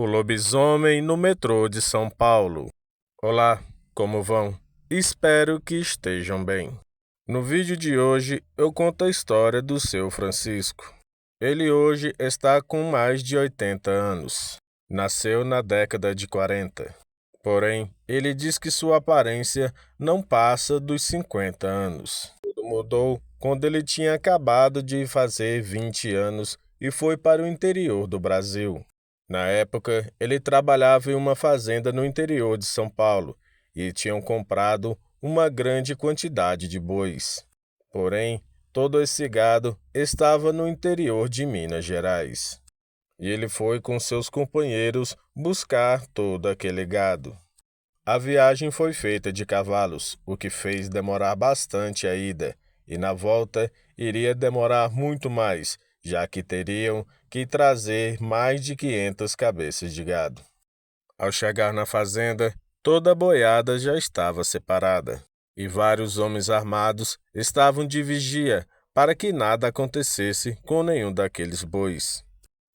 O lobisomem no metrô de São Paulo. Olá, como vão? Espero que estejam bem. No vídeo de hoje eu conto a história do seu Francisco. Ele hoje está com mais de 80 anos. Nasceu na década de 40. Porém, ele diz que sua aparência não passa dos 50 anos. Tudo mudou quando ele tinha acabado de fazer 20 anos e foi para o interior do Brasil. Na época, ele trabalhava em uma fazenda no interior de São Paulo e tinham comprado uma grande quantidade de bois. Porém, todo esse gado estava no interior de Minas Gerais. E ele foi com seus companheiros buscar todo aquele gado. A viagem foi feita de cavalos, o que fez demorar bastante a ida, e na volta iria demorar muito mais, já que teriam que trazer mais de 500 cabeças de gado. Ao chegar na fazenda, toda a boiada já estava separada, e vários homens armados estavam de vigia para que nada acontecesse com nenhum daqueles bois.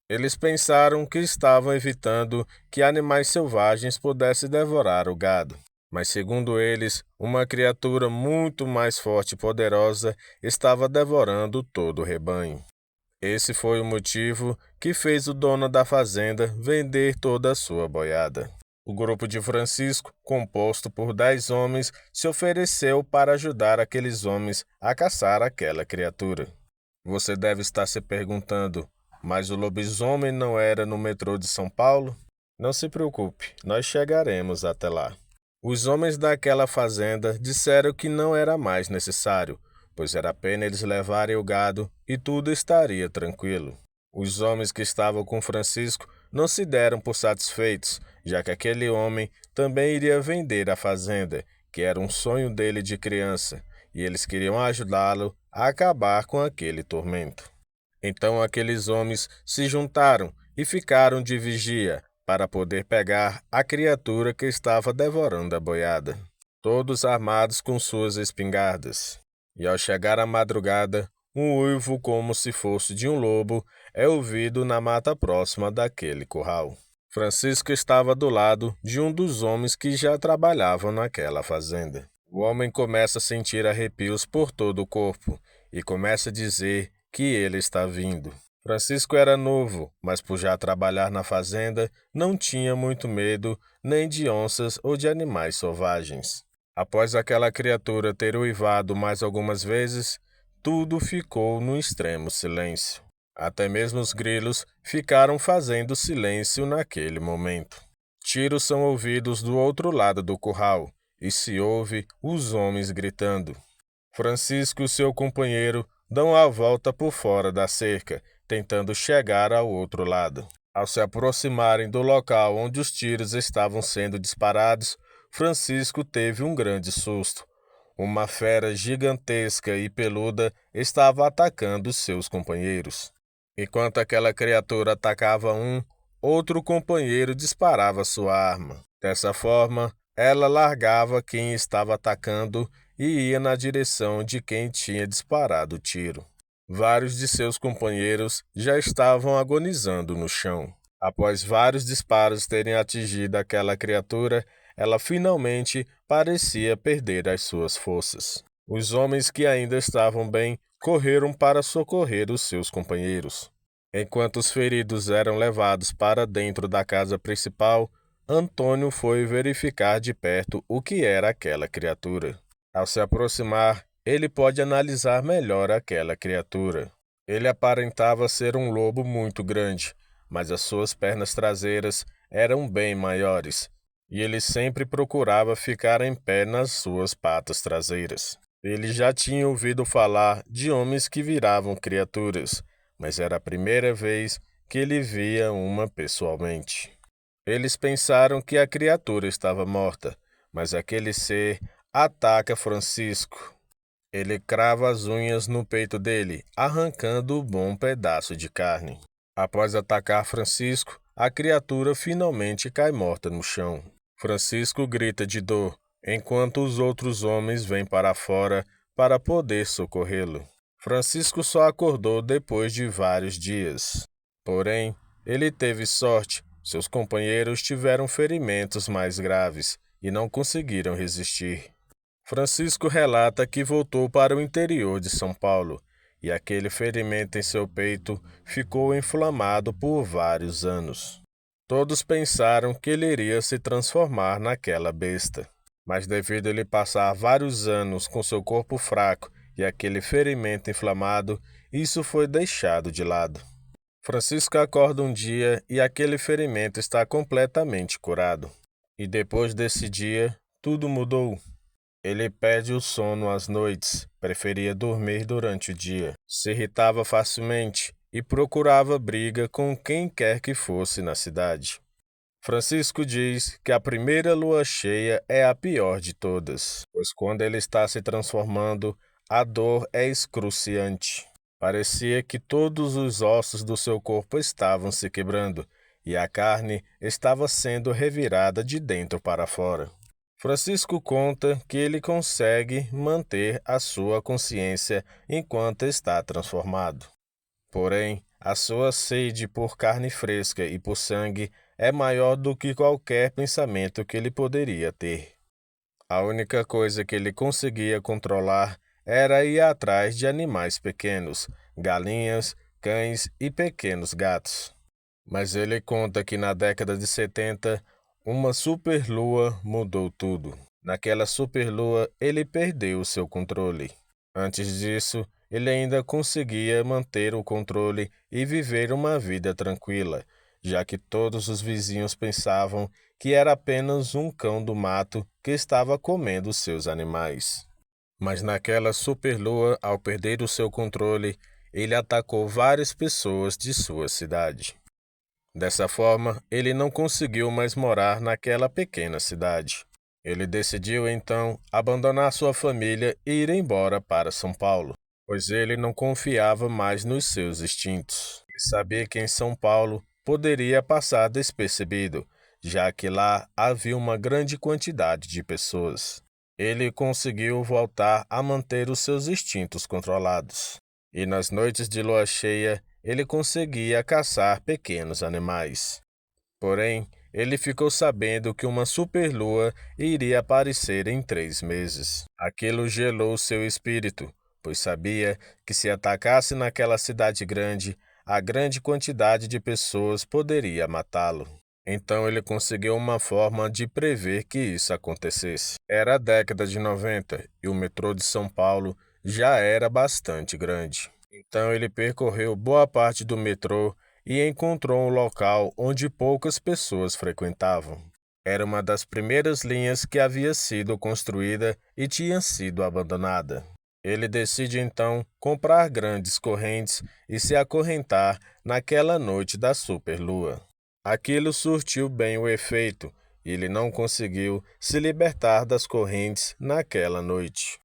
Eles pensaram que estavam evitando que animais selvagens pudessem devorar o gado. Mas, segundo eles, uma criatura muito mais forte e poderosa estava devorando todo o rebanho. Esse foi o motivo que fez o dono da fazenda vender toda a sua boiada. O grupo de Francisco, composto por 10 homens, se ofereceu para ajudar aqueles homens a caçar aquela criatura. Você deve estar se perguntando: mas o lobisomem não era no metrô de São Paulo? Não se preocupe, nós chegaremos até lá. Os homens daquela fazenda disseram que não era mais necessário, pois era apenas eles levarem o gado e tudo estaria tranquilo. Os homens que estavam com Francisco não se deram por satisfeitos, já que aquele homem também iria vender a fazenda, que era um sonho dele de criança, e eles queriam ajudá-lo a acabar com aquele tormento. Então aqueles homens se juntaram e ficaram de vigia para poder pegar a criatura que estava devorando a boiada, todos armados com suas espingardas. E ao chegar a madrugada, um uivo como se fosse de um lobo é ouvido na mata próxima daquele curral. Francisco estava do lado de um dos homens que já trabalhavam naquela fazenda. O homem começa a sentir arrepios por todo o corpo e começa a dizer que ele está vindo. Francisco era novo, mas por já trabalhar na fazenda, não tinha muito medo nem de onças ou de animais selvagens. Após aquela criatura ter uivado mais algumas vezes, tudo ficou num extremo silêncio. Até mesmo os grilos ficaram fazendo silêncio naquele momento. Tiros são ouvidos do outro lado do curral e se ouve os homens gritando. Francisco e seu companheiro dão a volta por fora da cerca, tentando chegar ao outro lado. Ao se aproximarem do local onde os tiros estavam sendo disparados, Francisco teve um grande susto. Uma fera gigantesca e peluda estava atacando seus companheiros. Enquanto aquela criatura atacava um, outro companheiro disparava sua arma. Dessa forma, ela largava quem estava atacando e ia na direção de quem tinha disparado o tiro. Vários de seus companheiros já estavam agonizando no chão. Após vários disparos terem atingido aquela criatura, ela finalmente parecia perder as suas forças. Os homens que ainda estavam bem correram para socorrer os seus companheiros. Enquanto os feridos eram levados para dentro da casa principal, Antônio foi verificar de perto o que era aquela criatura. Ao se aproximar, ele pôde analisar melhor aquela criatura. Ele aparentava ser um lobo muito grande, mas as suas pernas traseiras eram bem maiores, e ele sempre procurava ficar em pé nas suas patas traseiras. Ele já tinha ouvido falar de homens que viravam criaturas, mas era a primeira vez que ele via uma pessoalmente. Eles pensaram que a criatura estava morta, mas aquele ser ataca Francisco. Ele crava as unhas no peito dele, arrancando um bom pedaço de carne. Após atacar Francisco, a criatura finalmente cai morta no chão. Francisco grita de dor, enquanto os outros homens vêm para fora para poder socorrê-lo. Francisco só acordou depois de vários dias. Porém, ele teve sorte, Seus companheiros tiveram ferimentos mais graves e não conseguiram resistir. Francisco relata que voltou para o interior de São Paulo e aquele ferimento em seu peito ficou inflamado por vários anos. Todos pensaram que ele iria se transformar naquela besta, mas devido a ele passar vários anos com seu corpo fraco e aquele ferimento inflamado, isso foi deixado de lado. Francisco acorda um dia e aquele ferimento está completamente curado. E depois desse dia, tudo mudou. Ele perde o sono às noites, preferia dormir durante o dia, se irritava facilmente e procurava briga com quem quer que fosse na cidade. Francisco diz que a primeira lua cheia é a pior de todas, pois quando ele está se transformando, a dor é excruciante. Parecia que todos os ossos do seu corpo estavam se quebrando e a carne estava sendo revirada de dentro para fora. Francisco conta que ele consegue manter a sua consciência enquanto está transformado. Porém, a sua sede por carne fresca e por sangue é maior do que qualquer pensamento que ele poderia ter. A única coisa que ele conseguia controlar era ir atrás de animais pequenos, galinhas, cães e pequenos gatos. Mas ele conta que na década de 70, uma superlua mudou tudo. Naquela superlua, ele perdeu seu controle. Antes disso, ele ainda conseguia manter o controle e viver uma vida tranquila, já que todos os vizinhos pensavam que era apenas um cão do mato que estava comendo seus animais. Mas naquela superlua, ao perder o seu controle, ele atacou várias pessoas de sua cidade. Dessa forma, ele não conseguiu mais morar naquela pequena cidade. Ele decidiu, então, abandonar sua família e ir embora para São Paulo, pois ele não confiava mais nos seus instintos. Ele sabia que em São Paulo poderia passar despercebido, já que lá havia uma grande quantidade de pessoas. Ele conseguiu voltar a manter os seus instintos controlados. E nas noites de lua cheia, ele conseguia caçar pequenos animais. Porém, ele ficou sabendo que uma superlua iria aparecer em 3 meses. Aquilo gelou seu espírito, pois sabia que se atacasse naquela cidade grande, a grande quantidade de pessoas poderia matá-lo. Então ele conseguiu uma forma de prever que isso acontecesse. Era a década de 90 e o metrô de São Paulo já era bastante grande. Então ele percorreu boa parte do metrô e encontrou um local onde poucas pessoas frequentavam. Era uma das primeiras linhas que havia sido construída e tinha sido abandonada. Ele decide então comprar grandes correntes e se acorrentar naquela noite da superlua. Aquilo surtiu bem o efeito e ele não conseguiu se libertar das correntes naquela noite.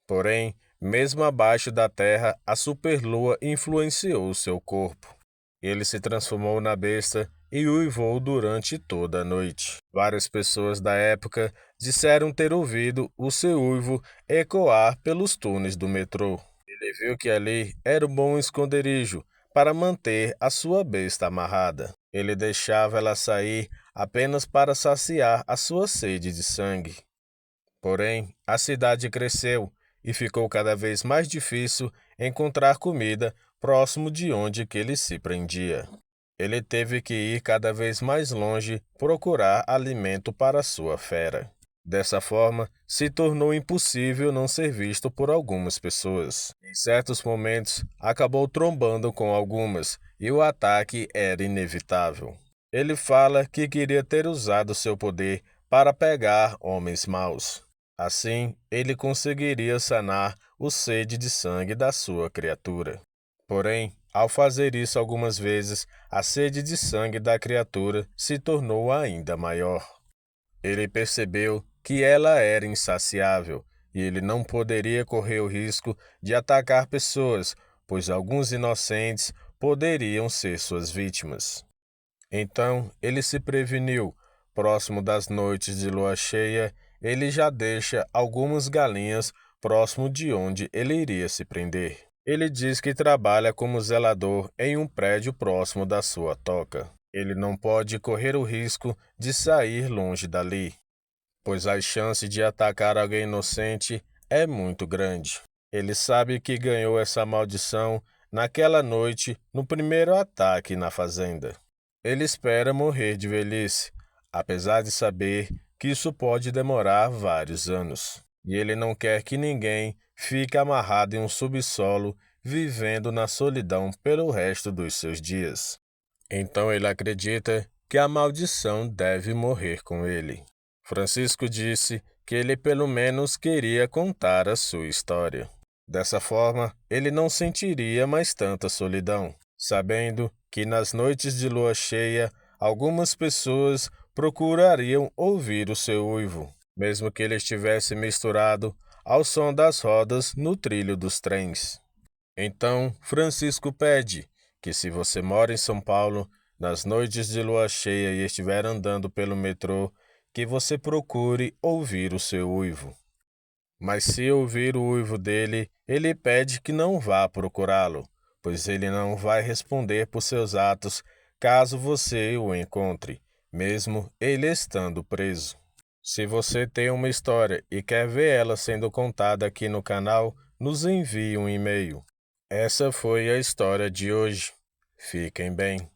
Porém, mesmo abaixo da terra, a superlua influenciou seu corpo. Ele se transformou na besta e uivou durante toda a noite. Várias pessoas da época disseram ter ouvido o seu uivo ecoar pelos túneis do metrô. Ele viu que ali era um bom esconderijo para manter a sua besta amarrada. Ele deixava ela sair apenas para saciar a sua sede de sangue. Porém, a cidade cresceu e ficou cada vez mais difícil encontrar comida próximo de onde que ele se prendia. Ele teve que ir cada vez mais longe procurar alimento para sua fera. Dessa forma, se tornou impossível não ser visto por algumas pessoas. Em certos momentos, acabou trombando com algumas e o ataque era inevitável. Ele fala que queria ter usado seu poder para pegar homens maus. Assim, ele conseguiria sanar o sede de sangue da sua criatura. Porém, ao fazer isso algumas vezes, a sede de sangue da criatura se tornou ainda maior. Ele percebeu que ela era insaciável e ele não poderia correr o risco de atacar pessoas, pois alguns inocentes poderiam ser suas vítimas. Então, ele se preveniu. Próximo das noites de lua cheia, ele já deixa algumas galinhas próximo de onde ele iria se prender. Ele diz que trabalha como zelador em um prédio próximo da sua toca. Ele não pode correr o risco de sair longe dali, pois a chance de atacar alguém inocente é muito grande. Ele sabe que ganhou essa maldição naquela noite no primeiro ataque na fazenda. Ele espera morrer de velhice, apesar de saber que isso pode demorar vários anos. E ele não quer que ninguém fique amarrado em um subsolo, vivendo na solidão pelo resto dos seus dias. Então ele acredita que a maldição deve morrer com ele. Francisco disse que ele pelo menos queria contar a sua história. Dessa forma, ele não sentiria mais tanta solidão, sabendo que nas noites de lua cheia, algumas pessoas procurariam ouvir o seu uivo, mesmo que ele estivesse misturado ao som das rodas no trilho dos trens. Então, Francisco pede que, se você mora em São Paulo, nas noites de lua cheia e estiver andando pelo metrô, que você procure ouvir o seu uivo. Mas se ouvir o uivo dele, ele pede que não vá procurá-lo, pois ele não vai responder por seus atos caso você o encontre, mesmo ele estando preso. Se você tem uma história e quer ver ela sendo contada aqui no canal, nos envie um e-mail. Essa foi a história de hoje. Fiquem bem.